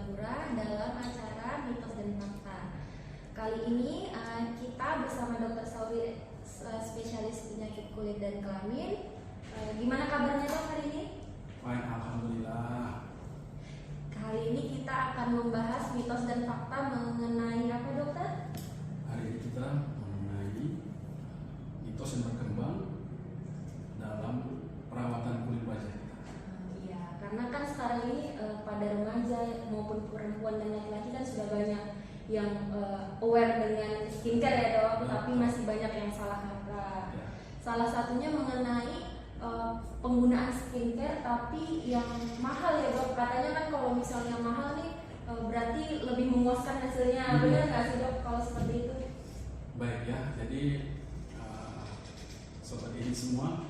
Tambura dalam acara Mitos dan Fakta. Kali ini kita bersama Dr. Sauri, spesialis penyakit kulit dan kelamin. Gimana kabarnya dok hari ini? Baik, alhamdulillah. Kali ini kita akan membahas mitos dan fakta mengenai apa dokter? Hari ini kita mengenai mitos yang berkembang dalam perawatan kulit wajah kita. Iya, karena kan sekarang ini pada remaja maupun perempuan dan laki-laki kan sudah banyak yang aware dengan skincare ya dok, tapi masih banyak yang salah kaprah. Ya. Salah satunya mengenai penggunaan skincare tapi yang mahal ya dok. Katanya kan kalau misalnya mahal nih berarti lebih memuaskan hasilnya. Benar nggak sih dok kalau seperti itu? Baik ya, jadi sobat ini semua,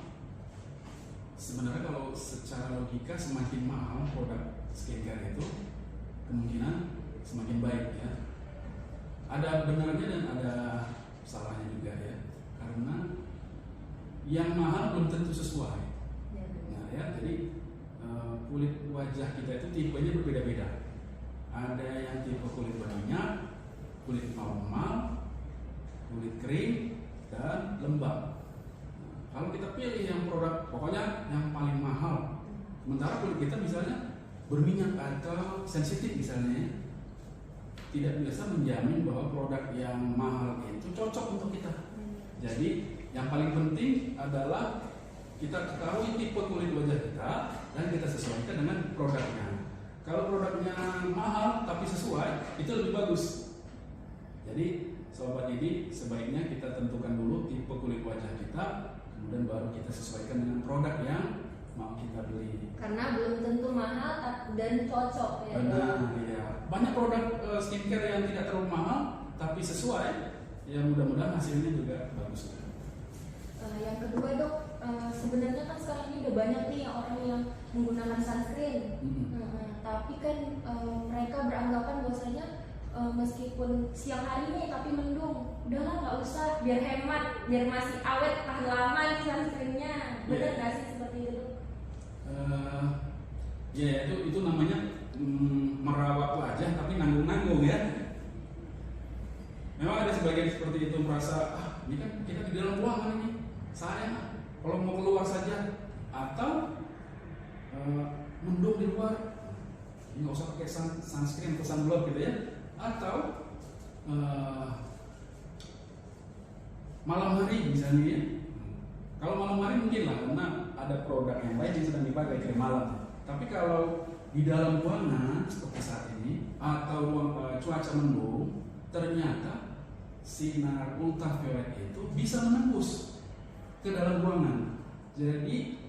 sebenarnya kalau secara logika semakin mahal produk skincare itu kemungkinan semakin baik ya. Ada benarnya dan ada salahnya juga ya, karena yang mahal belum tentu sesuai. Nah ya, jadi kulit wajah kita itu tipenya berbeda-beda. Ada yang tipe kulit berminyak, kulit normal, kulit kering, dan lembab. Nah, kalau kita pilih yang produk pokoknya yang paling mahal, sementara kulit kita misalnya berminyak atau sensitif misalnya, tidak bisa menjamin bahwa produk yang mahal itu cocok untuk kita. Jadi yang paling penting adalah kita ketahui tipe kulit wajah kita dan kita sesuaikan dengan produknya. Kalau produknya mahal tapi sesuai, itu lebih bagus. Jadi sobat ini sebaiknya kita tentukan dulu tipe kulit wajah kita, kemudian baru kita sesuaikan dengan produk yang mau kita beli. Karena belum tentu mahal dan cocok ya. Benar, ya. Banyak produk skincare yang tidak terlalu mahal tapi sesuai, ya mudah-mudahan hasilnya juga bagus. Yang kedua dok, sebenarnya kan sekarang ini udah banyak nih orang yang menggunakan sunscreen. Tapi kan mereka beranggapan bahwasanya meskipun siang hari nih tapi mendung, udahlah nggak usah, biar hemat, biar masih awet tahan lama nih sunscreennya. Benar nggak sih seperti itu dok? Ya itu namanya merawat wajah tapi nanggung-nanggung ya. Memang ada sebagian seperti itu merasa ini kan kita di dalam ruangan ini, saya kalau mau keluar saja atau mendung di luar, nggak usah pakai sunscreen atau sunblock gitu ya, atau malam hari misalnya ya. Kalau malam hari mungkin lah karena ada produk yang lain yang sedang dipakai krim malam. Tapi kalau di dalam ruangan seperti saat ini atau cuaca mendung, ternyata sinar ultraviolet itu bisa menembus ke dalam ruangan. Jadi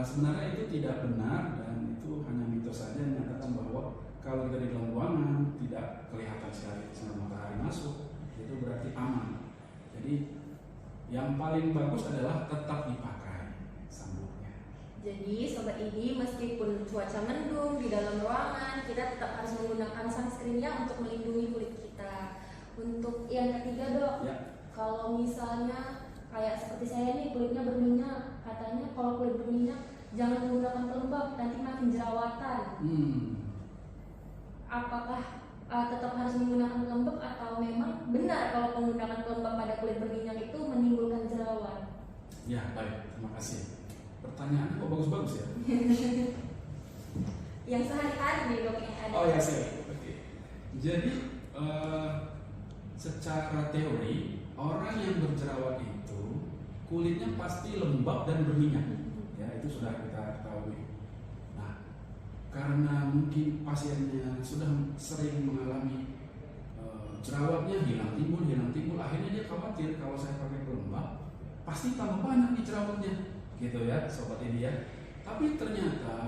sebenarnya itu tidak benar dan itu hanya mitos saja yang menyatakan bahwa kalau kita di dalam ruangan tidak kelihatan sekali sinar matahari masuk, itu berarti aman. Jadi yang paling bagus adalah tetap dipakai sunblocknya. Jadi sobat ini meskipun cuaca mendung di dalam ruangan, kita tetap harus menggunakan sunscreennya untuk melindungi kulit kita. Untuk yang ketiga dok, kalau misalnya kayak seperti saya nih kulitnya berminyak, katanya kalau kulit berminyak jangan menggunakan pelembab, nanti makin jerawatan. Apakah tetap harus menggunakan pelembab atau memang benar kalau menggunakan pelembab pada kulit berminyak itu menimbulkan jerawat? Ya baik, terima kasih. Pertanyaannya kok bagus-bagus ya? Yang sehari-hari nih dok yang ada. Oh ya sih. Oke. Jadi secara teori orang yang berjerawat itu kulitnya pasti lembab dan berminyak. Ya itu sudah kita ketahui. Nah karena mungkin pasiennya sudah sering mengalami jerawatnya hilang timbul, akhirnya dia khawatir kalau saya pakai pelembab pasti tambah banyak nih jerawatnya, gitu ya sobat ini ya. Tapi ternyata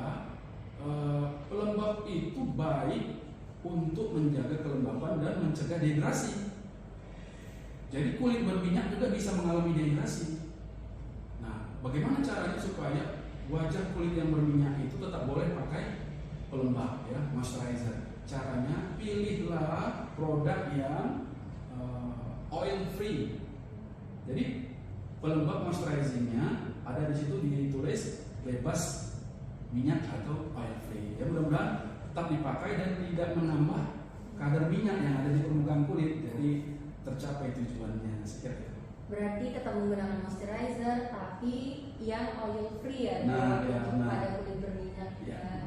pelembab itu baik untuk menjaga kelembapan dan mencegah dehidrasi. Jadi kulit berminyak juga bisa mengalami dehidrasi. Nah, bagaimana caranya supaya wajah kulit yang berminyak itu tetap boleh pakai pelembab ya, moisturizer. Caranya pilihlah produk yang oil free. Jadi pelembab moisturizingnya ada di situ ditulis bebas minyak atau oil free. Ya mudah-mudahan tetap dipakai dan tidak menambah kadar minyak yang ada di permukaan kulit, jadi tercapai tujuannya seperti itu. Berarti tetap menggunakan moisturizer tapi yang oil free ya, Nah, ya, untuk nah. pada kulit berminyak Ya. ya.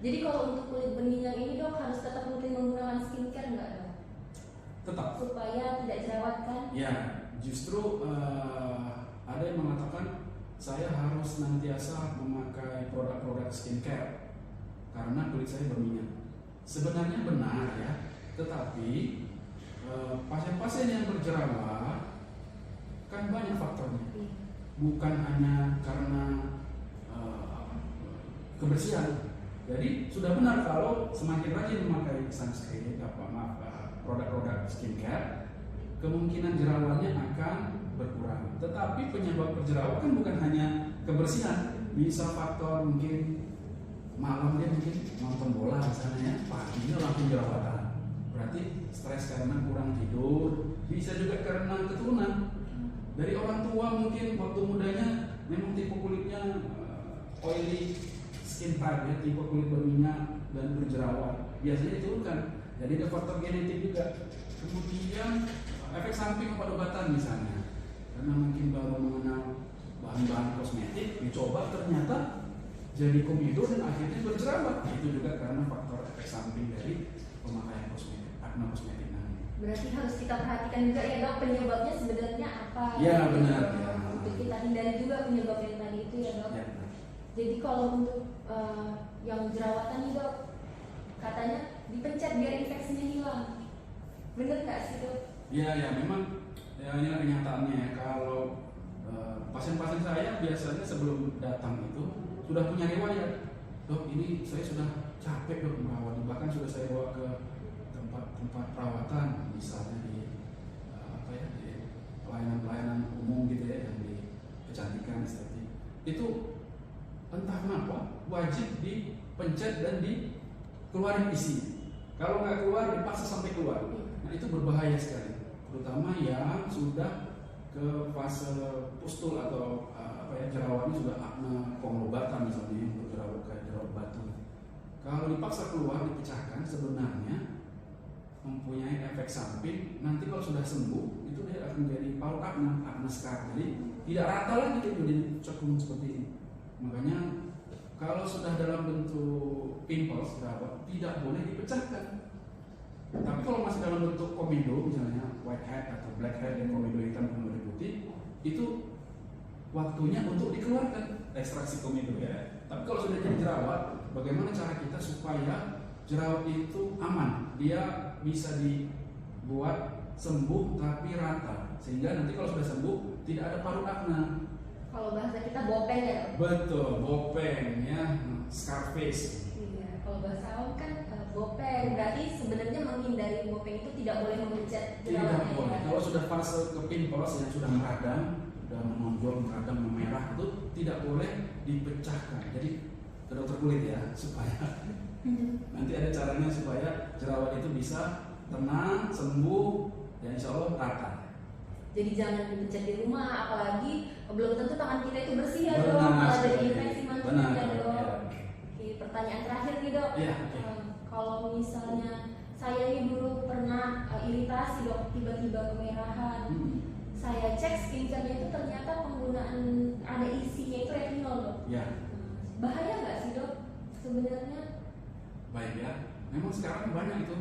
Jadi kalau untuk kulit berminyak ini dok harus tetap rutin menggunakan skincare nggak dok? Tetap. Supaya tidak jerawat kan? Ya, justru ada yang mengatakan saya harus senantiasa memakai produk-produk skincare karena kulit saya berminyak. Sebenarnya benar ya, tetapi pasien-pasien yang berjerawat kan banyak faktornya, bukan hanya karena kebersihan. Jadi sudah benar kalau semakin rajin memakai sunscreen, produk-produk skincare, kemungkinan jerawatnya akan berkurang. Tetapi penyebab berjerawat kan bukan hanya kebersihan, bisa faktor mungkin malam dia mungkin nonton bola misalnya, paginya langsung jerawatan. Berarti stres karena kurang tidur, bisa juga karena keturunan. Dari orang tua mungkin waktu mudanya memang tipe kulitnya oily skin type ya, tipe kulit berminyak dan berjerawat. Biasanya diturunkan. Jadi ada faktor genetik juga. Kemudian efek samping obat-obatan misalnya, karena mungkin baru mengenal bahan-bahan kosmetik, dicoba ternyata jadi komedo dan akhirnya berjerawat. Itu juga karena faktor efek samping dari pemakaian kosmetik, akne kosmetik. Berarti harus kita perhatikan juga ya dok, penyebabnya sebenarnya apa? Ya benar. Ya. Untuk kita hindari juga penyebab yang tadi itu ya dok. Ya. Jadi kalau untuk yang jerawatan nih dok, katanya dipencet biar infeksinya hilang. Bener nggak sih dok? Ya memang ya inilah kenyataannya ya. Kalau pasien-pasien saya biasanya sebelum datang itu sudah punya riwayat. Dok, ini saya sudah capek dok merawat, bahkan sudah saya bawa ke tempat perawatan, misalnya di di pelayanan umum gitu ya, yang di kecantikan estetik. Itu entah kenapa wajib dipencet dan dikeluarin isi. Kalau nggak keluar dipaksa sampai keluar. Nah itu berbahaya sekali, terutama yang sudah ke fase pustul atau jerawatnya sudah akne konglobatan misalnya, yang berjerawat kayak jerawat batu. Kalau dipaksa keluar dipecahkan sebenarnya mempunyai efek samping. Nanti kalau sudah sembuh itu dia akan menjadi paru akne scar, jadi tidak rata lagi, dia jadi cekung seperti ini. Makanya kalau sudah dalam bentuk pimples jerawat tidak boleh dipecahkan. Tapi kalau masih dalam bentuk komedo misalnya white head atau black head, yang komedo hitam komedo putih, itu waktunya untuk dikeluarkan ekstraksi komedo ya. Tapi kalau sudah jadi jerawat, bagaimana cara kita supaya jerawat itu aman, dia bisa dibuat sembuh tapi rata, sehingga nanti kalau sudah sembuh tidak ada paru akne. Kalau bahasa kita bopeng ya dok? Betul, bopeng ya, scar face. Iya, kalau bahasa awam kan bopeng. Berarti sebenarnya menghindari bopeng itu tidak boleh memencet jerawatnya. Tidak boleh. Kalau sudah fase ke pimples yang sudah meradang, sudah menonjol, meradang, memerah, itu tidak boleh dipecahkan. Jadi ke dokter kulit ya, supaya nanti ada caranya supaya jerawat itu bisa tenang, sembuh, dan insya Allah rata. Jadi jangan dipencet di rumah, apalagi belum tentu tangan kita itu bersih ya dok. Benar, Kalau ada sekali. infeksi mantul Benar, ya dok. ya. Oke, pertanyaan terakhir nih dok. Ya, oke. Kalau misalnya saya ini dulu pernah iritasi dok, tiba-tiba kemerahan. Saya cek skincare-nya itu ternyata penggunaan ada isinya itu retinol dok. Ya. Bahaya nggak sih dok sebenarnya? Baik ya, memang sekarang banyak itu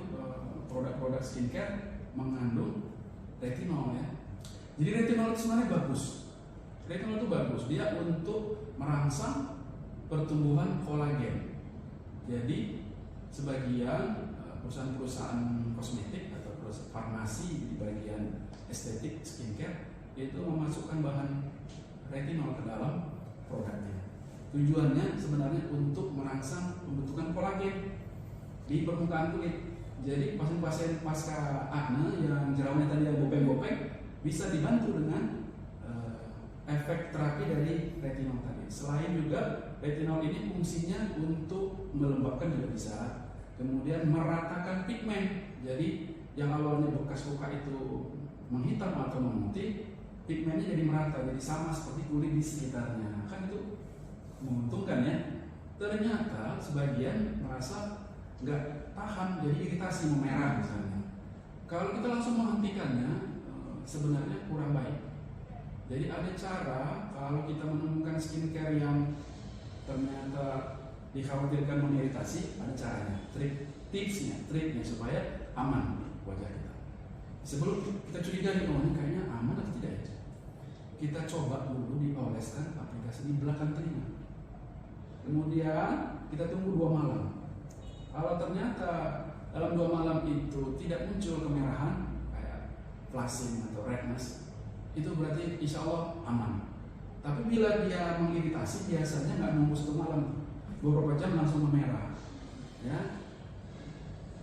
produk-produk skincare mengandung retinol ya. Jadi retinol itu sebenarnya bagus. Retinol itu bagus, dia untuk merangsang pertumbuhan kolagen. Jadi sebagian perusahaan-perusahaan kosmetik atau perusahaan farmasi di bagian estetik skincare itu memasukkan bahan retinol ke dalam produknya. Tujuannya sebenarnya untuk merangsang pembentukan kolagen di permukaan kulit. Jadi pasien-pasien pasca akne yang jerawatnya tadi yang bopeng-bopeng bisa dibantu dengan efek terapi dari retinol tadi. Selain juga retinol ini fungsinya untuk melembabkan juga bisa, kemudian meratakan pigmen. Jadi yang awalnya bekas luka itu menghitam atau memutih, pigmennya jadi merata, jadi sama seperti kulit di sekitarnya. Kan itu menguntungkan ya. Ternyata sebagian merasa nggak tahan, jadi iritasi, memerah misalnya. Kalau kita langsung menghentikannya, sebenarnya kurang baik. Jadi ada cara kalau kita menemukan skincare yang ternyata dikhawatirkan mengiritasi, ada caranya, triknya supaya aman wajah kita. Sebelum kita curiga nih, oh ini kayaknya aman atau tidak ya, kita coba dulu dioleskan aplikasi di belakang telinga. Kemudian kita tunggu 2 malam. Kalau ternyata dalam 2 malam itu tidak muncul kemerahan kayak flushing atau redness, itu berarti insya Allah aman. Tapi bila dia mengiritasi, biasanya nggak nunggu 1 malam, beberapa jam langsung memerah. Ya,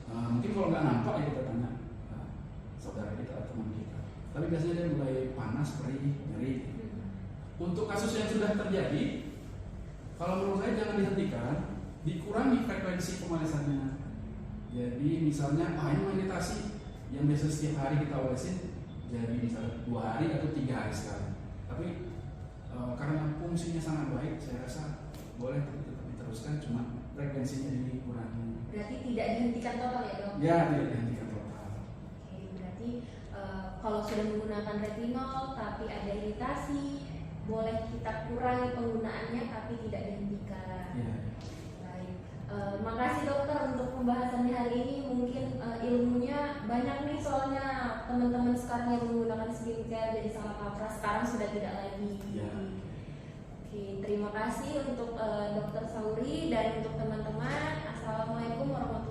mungkin kalau nggak nampak ya kita tanya saudara kita atau teman kita. Tapi biasanya dia mulai panas, perih, nyeri. Untuk kasus yang sudah terjadi, kalau menurut saya jangan dihentikan, dikurangi frekuensi pemolesannya. Jadi misalnya, ini mengiritasi, yang biasa setiap hari kita olesin, jadi misalnya 2 hari atau 3 hari sekali. Tapi karena fungsinya sangat baik, saya rasa boleh tetap diteruskan, cuma frekuensinya dikurangi. Berarti tidak dihentikan total ya dok? Ya, tidak dihentikan total. Oke, berarti kalau sudah menggunakan retinol tapi ada iritasi, boleh kita kurangi penggunaannya tapi tidak dihentikan. Ya. Baik, makasih dokter untuk pembahasannya hari ini. Mungkin ilmunya banyak nih, soalnya teman-teman sekarang yang menggunakan skincare jadi salah kaprah, sekarang sudah tidak lagi. Ya. Oke, terima kasih untuk Dokter Sauri dan untuk teman-teman. Assalamualaikum warahmatullahi wabarakatuh.